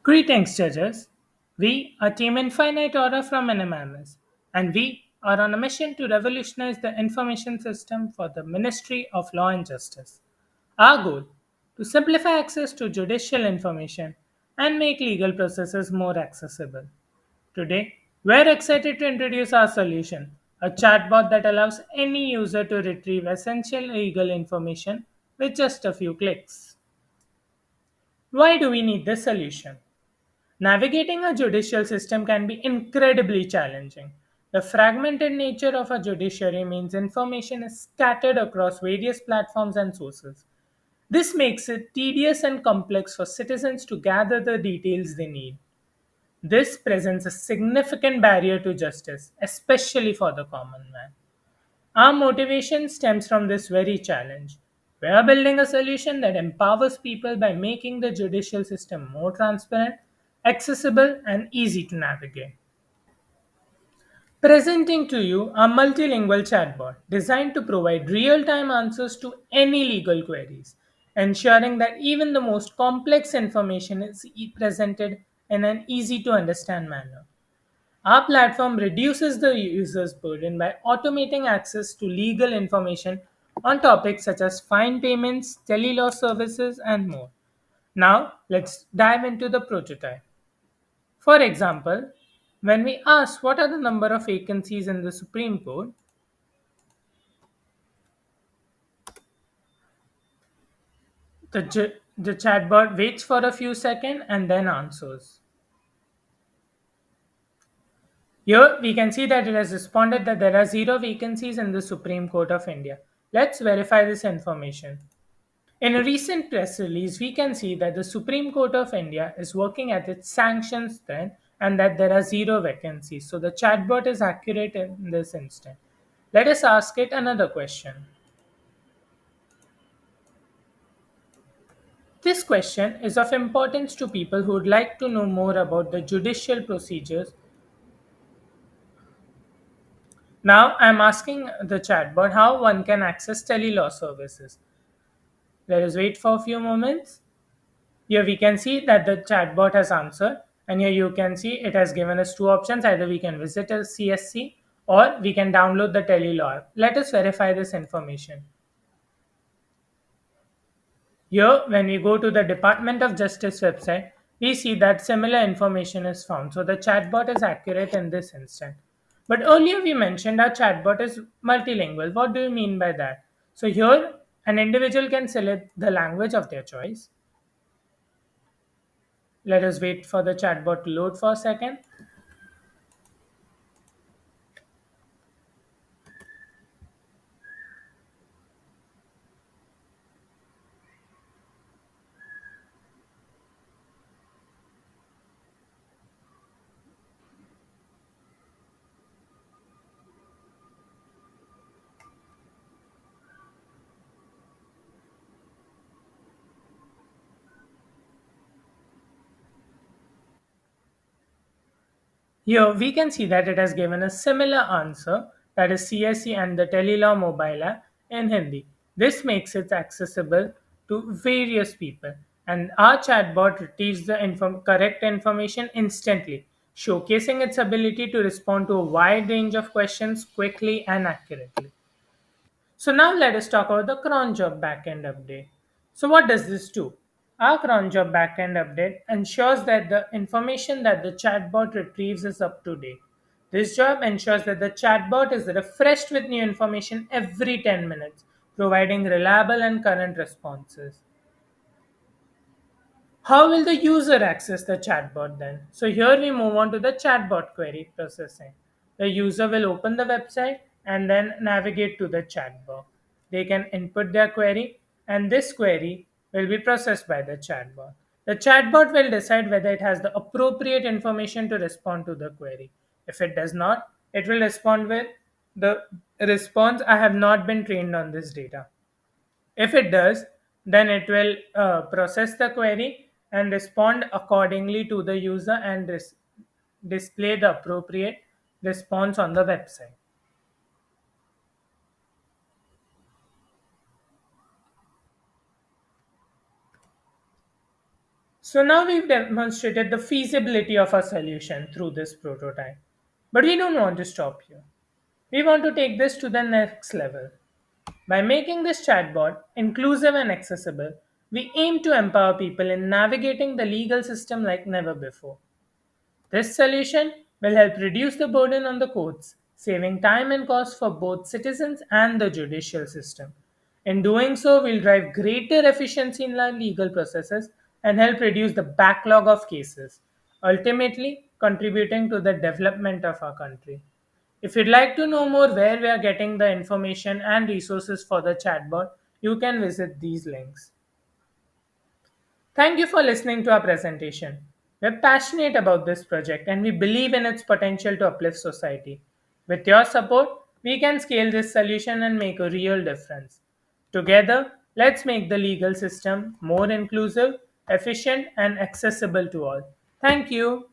Greetings, judges. We are Team Infinite Order from NMMS, and we are on a mission to revolutionize the information system for the Ministry of Law and Justice. Our goal to simplify access to judicial information and make legal processes more accessible. Today, we're excited to introduce our solution, a chatbot that allows any user to retrieve essential legal information with just a few clicks. Why do we need this solution? Navigating a judicial system can be incredibly challenging. The fragmented nature of a judiciary means information is scattered across various platforms and sources. This makes it tedious and complex for citizens to gather the details they need. This presents a significant barrier to justice, especially for the common man. Our motivation stems from this very challenge. We are building a solution that empowers people by making the judicial system more transparent, accessible, and easy to navigate. Presenting to you a multilingual chatbot designed to provide real time answers to any legal queries, ensuring that even the most complex information is presented in an easy to understand manner. Our platform reduces the user's burden by automating access to legal information on topics such as fine payments, telelaw services, and more. Now, let's dive into the prototype. For example, when we ask what are the number of vacancies in the Supreme Court, the chatbot waits for a few seconds and then answers. Here we can see that it has responded that there are zero vacancies in the Supreme Court of India. Let's verify this information. In a recent press release, we can see that the Supreme Court of India is working at its sanctions strength and that there are zero vacancies. So the chatbot is accurate in this instant. Let us ask it another question. This question is of importance to people who would like to know more about the judicial procedures. Now I am asking the chatbot how one can access telelaw services. Let us wait for a few moments. Here we can see that the chatbot has answered, and here you can see it has given us two options. Either we can visit a CSC or we can download the telelaw app. Let us verify this information. Here, when we go to the Department of Justice website, we see that similar information is found. So the chatbot is accurate in this instant. But earlier we mentioned our chatbot is multilingual. What do you mean by that? So here, an individual can select the language of their choice. Let us wait for the chatbot to load for a second. Here we can see that it has given a similar answer, that is CSC and the Telelaw mobile app in Hindi. This makes it accessible to various people, and our chatbot retrieves the correct information instantly, showcasing its ability to respond to a wide range of questions quickly and accurately. So now let us talk about the cron job backend update. So what does this do? Our cron job backend update ensures that the information that the chatbot retrieves is up to date. This job ensures that the chatbot is refreshed with new information every 10 minutes, providing reliable and current responses. How will the user access the chatbot then? So here we move on to the chatbot query processing. The user will open the website and then navigate to the chatbot. They can input their query and this query will be processed by the chatbot. The chatbot will decide whether it has the appropriate information to respond to the query. If it does not, it will respond with the response, I have not been trained on this data. If it does, then it will process the query and respond accordingly to the user and display the appropriate response on the website. So now we've demonstrated the feasibility of our solution through this prototype. But we don't want to stop here. We want to take this to the next level. By making this chatbot inclusive and accessible, we aim to empower people in navigating the legal system like never before. This solution will help reduce the burden on the courts, saving time and cost for both citizens and the judicial system. In doing so, we'll drive greater efficiency in our legal processes and help reduce the backlog of cases, ultimately contributing to the development of our country. If you'd like to know more where we are getting the information and resources for the chatbot, you can visit these links. Thank you for listening to our presentation. We're passionate about this project and we believe in its potential to uplift society. With your support, we can scale this solution and make a real difference. Together, let's make the legal system more inclusive, efficient, and accessible to all. Thank you.